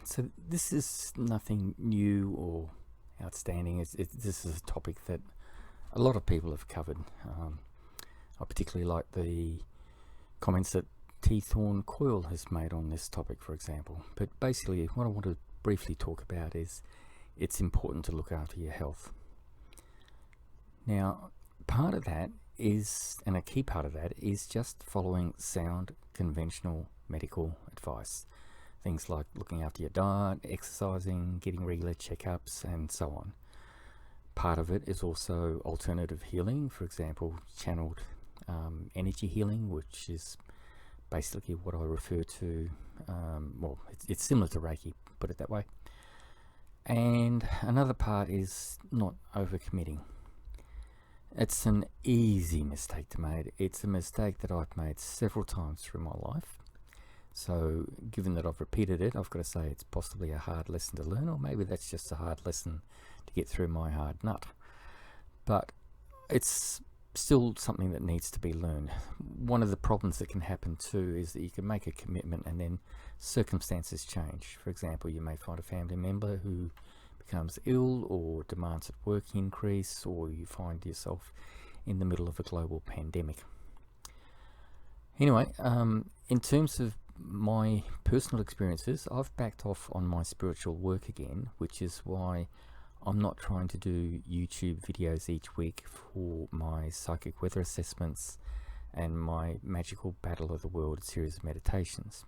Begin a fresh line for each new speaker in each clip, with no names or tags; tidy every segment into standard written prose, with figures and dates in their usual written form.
So this is nothing new or outstanding. This is a topic that a lot of people have covered. I particularly like the comments that T-Thorn Coil has made on this topic, for example. But basically, what I want to briefly talk about is it's important to look after your health. Now, part of that is, and a key part of that, is just following sound, conventional medical advice. Things like looking after your diet, exercising, getting regular checkups, and so on. Part of it is also alternative healing, for example, channeled energy healing, which is basically what I refer to, well, it's similar to Reiki, put it that way. And another part is not overcommitting. It's an easy mistake to make. It's a mistake that I've made several times through my life. So given that I've repeated it, I've got to say it's possibly a hard lesson to learn, or maybe that's just a hard lesson to get through my hard nut. But it's still something that needs to be learned. One of the problems that can happen too is that you can make a commitment and then circumstances change. For example, you may find a family member who becomes ill or demands at work increase, or you find yourself in the middle of a global pandemic. Anyway, in terms of my personal experiences, I've backed off on my spiritual work again, which is why I'm not trying to do YouTube videos each week for my psychic weather assessments and my magical battle of the world series of meditations.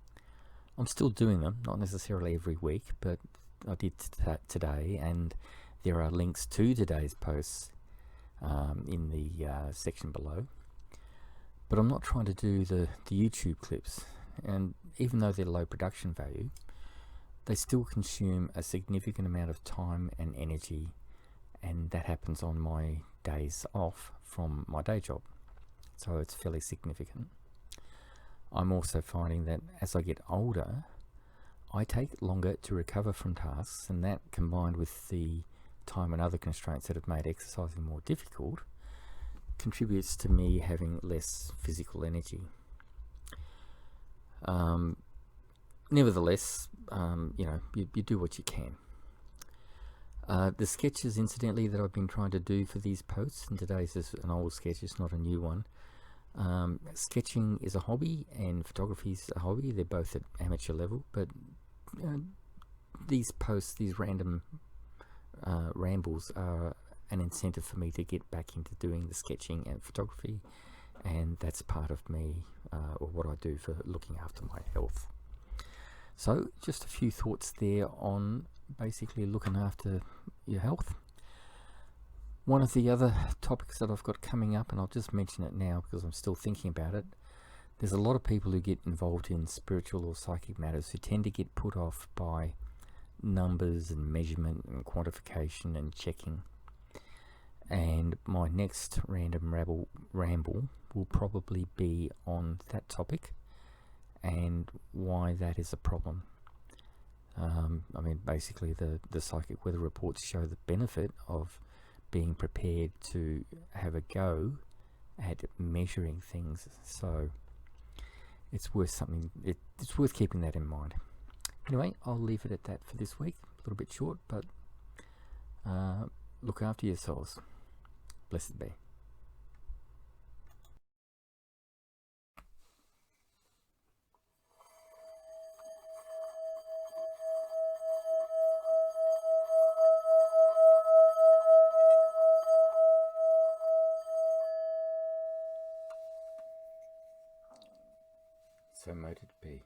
I'm still doing them, not necessarily every week, but I did that today, and there are links to today's posts in the section below. But I'm not trying to do the YouTube clips, and even though they're low production value, they still consume a significant amount of time and energy, and that happens on my days off from my day job, so it's fairly significant. I'm also finding that as I get older, I take longer to recover from tasks, and that, combined with the time and other constraints that have made exercising more difficult, contributes to me having less physical energy. Nevertheless, you know, you do what you can. The sketches, incidentally, that I've been trying to do for these posts, and today's is an old sketch, it's not a new one. Sketching is a hobby and photography is a hobby. They're both at amateur level, but these posts, these random rambles, are an incentive for me to get back into doing the sketching and photography, and that's part of me, or what I do for looking after my health. So just a few thoughts there on basically looking after your health. One of the other topics that I've got coming up, and I'll just mention it now because I'm still thinking about it, there's a lot of people who get involved in spiritual or psychic matters who tend to get put off by numbers and measurement and quantification and checking. And my next random ramble will probably be on that topic and why that is a problem. I mean, basically the psychic weather reports show the benefit of being prepared to have a go at measuring things, so it's worth something. It's worth keeping that in mind. Anyway, I'll leave it at that for this week. A little bit short, but look after yourselves. Blessed be. So mote it be.